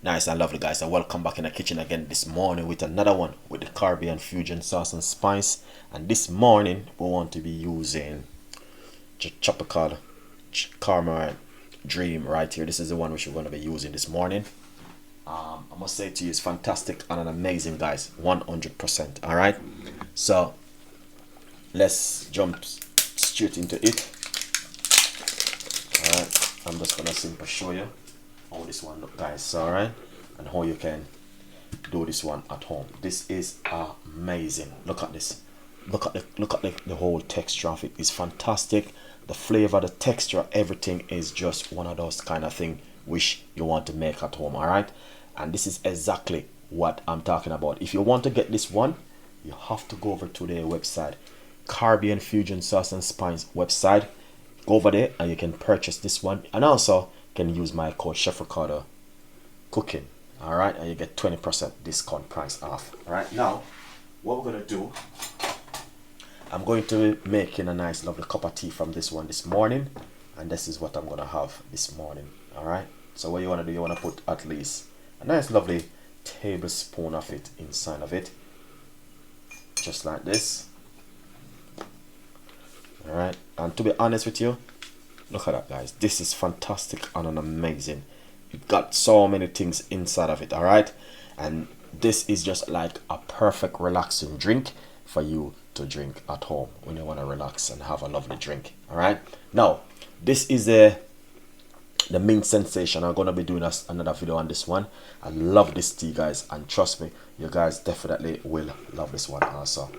Nice and lovely, guys, and welcome back in the kitchen again this morning with another one with the Caribbean fusion sauce and spice. And this morning we want to be using tropical caramel dream right here. This is the one which we're going to be using this morning. I must say to you, it's fantastic and an amazing, guys, 100%. All right, so let's jump straight into it. All right, I'm just gonna simply show you how this one look, guys. All right, and how you can do this one at home. This is amazing. Look at this. Look at the whole texture of it is fantastic. The flavor, the texture, everything is just one of those kind of thing which you want to make at home. All right, and this is exactly what I'm talking about. If you want to get this one, you have to go over to their website, Caribbean Fusion Sauce and Spice website. Go over there and you can purchase this one, and also can use my code Chef Ricardo Cooking. All right, and you get 20% discount price off. All right, now what we're gonna do, I'm going to be making a nice lovely cup of tea from this one this morning, and this is what I'm gonna have this morning. All right, so what you want to do, you want to put at least a nice lovely tablespoon of it inside of it, just like this. All right, and to be honest with you, look at that, guys, this is fantastic and an amazing. You've got so many things inside of it. All right, and this is just like a perfect relaxing drink for you to drink at home when you want to relax and have a lovely drink. All right, now this is the mint sensation. I'm gonna be doing another video on this one. I love this tea, guys, and trust me, you guys definitely will love this one also.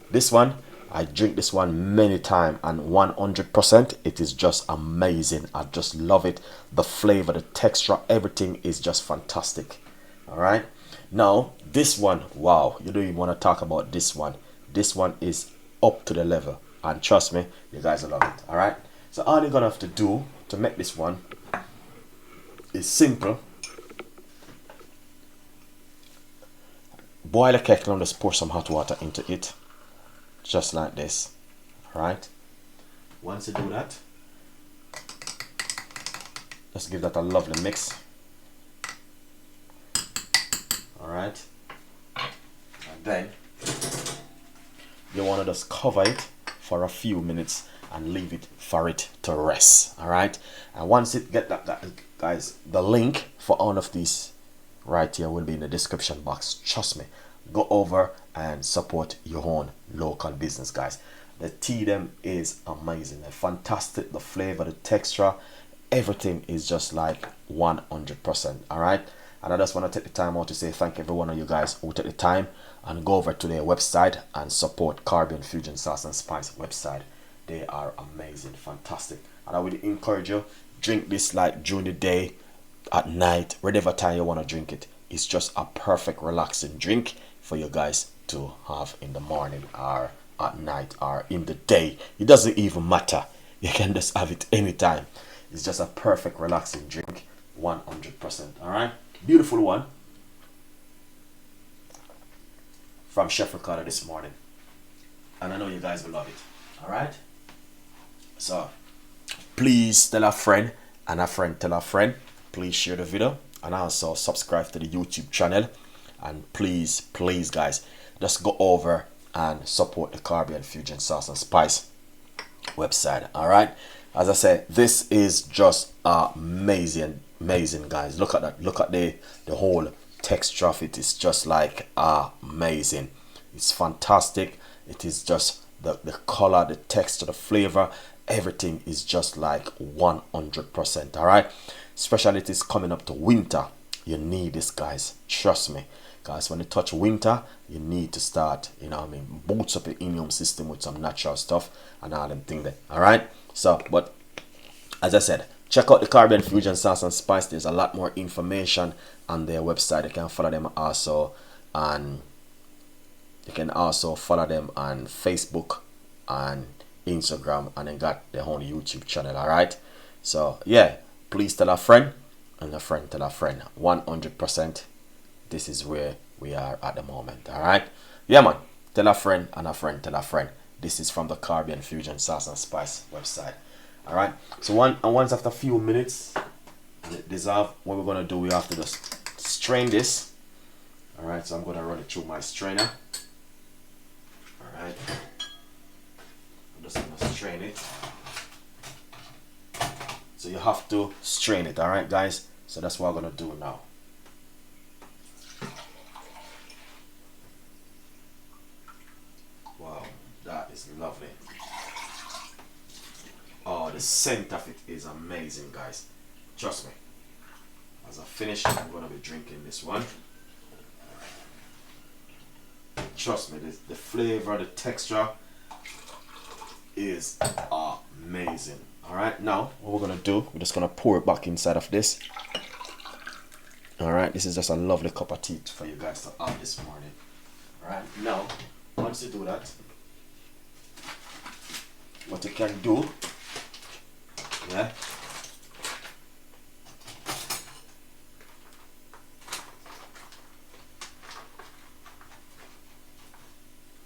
This one, I drink this one many times, and 100% it is just amazing. I just love it. The flavor, the texture, everything is just fantastic. All right, now this one, wow, you don't even want to talk about this one. This one is up to the level, and trust me, you guys will love it. All right, so all you're gonna have to do to make this one is simple. Boil a kettle and just pour some hot water into it, just like this. All right, once you do that, just give that a lovely mix. All right, and then you want to just cover it for a few minutes and leave it for it to rest. All right, and once it get that, guys, the link for all of these right here will be in the description box. Trust me, go over and support your own local business, guys. The tea them is amazing. They're fantastic. The flavor, the texture, everything is just like 100%. All right, and I just want to take the time out to say thank every one of you guys who take the time and go over to their website and support Caribbean Fusion Sauce and Spice website. They are amazing, fantastic, and I would encourage you, drink this like during the day, at night, whatever time you want to drink it. It's just a perfect relaxing drink for you guys to have in the morning or at night or in the day. It doesn't even matter. You can just have it anytime. It's just a perfect relaxing drink, 100%. All right, beautiful one from Chef Ricardo this morning, and I know you guys will love it. All right, so please tell a friend, and a friend tell a friend. Please share the video, and also subscribe to the YouTube channel. And please, guys, just go over and support the Caribbean Fusion Sauce and Spice website. All right, as I said, this is just amazing, guys. Look at that. Look at the whole texture of it. Is just like amazing. It's fantastic. It is just the color, the texture, the flavor, everything is just like 100%. All right, especially it is coming up to winter. You need this, guys. Trust me, guys, when you touch winter, you need to start, you know what I mean, boost up your immune system with some natural stuff and all them things there. All right, so but as I said, check out the Caribbean Fusion Sauce and Spice. There's a lot more information on their website. You can follow them also, and you can also follow them on Facebook and Instagram, and then got their own YouTube channel. All right, so yeah, please tell a friend, and a friend tell a friend. 100%, this is where we are at the moment. All right, yeah, man, tell a friend, and a friend tell a friend. This is from the Caribbean Fusion Sauce and Spice website. All right, so once after a few minutes it dissolve, what we're gonna do, we have to just strain this. Alright, so I'm going to run it through my strainer. Alright, I'm just going to strain it. So you have to strain it, alright guys? So that's what I'm going to do now. Wow, that is lovely. Oh, the scent of it is amazing, guys. Trust me. As I finish, I'm going to be drinking this one. Trust me, the flavor, the texture is amazing. Alright, now what we're going to do, we're just going to pour it back inside of this. Alright, this is just a lovely cup of tea for you guys to have this morning. Alright, now, once you do that, what you can do, yeah,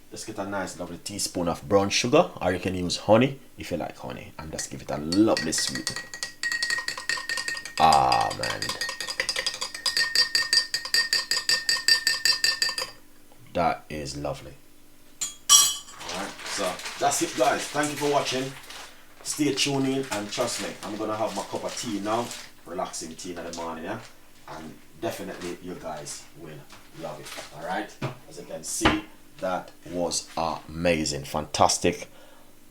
just get a nice lovely teaspoon of brown sugar, or you can use honey if you like honey, and just give it a lovely sweet. Ah man, that is lovely. Alright, so that's it guys. Thank you for watching. Stay tuned in and trust me, I'm gonna have my cup of tea now, relaxing tea in the morning, yeah? And definitely you guys will love it. Alright, as you can see, that was amazing, fantastic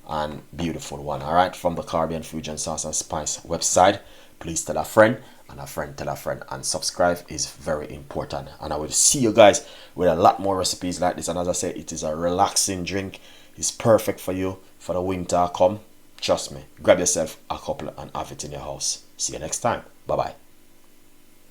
and beautiful one. Alright, from the Caribbean Fusion Sauce and Spice website. Please tell a friend, and a friend tell a friend, and subscribe is very important. And I will see you guys with a lot more recipes like this. And as I said, it is a relaxing drink. It's perfect for you for the winter come. Trust me, grab yourself a couple and have it in your house. See you next time. Bye bye.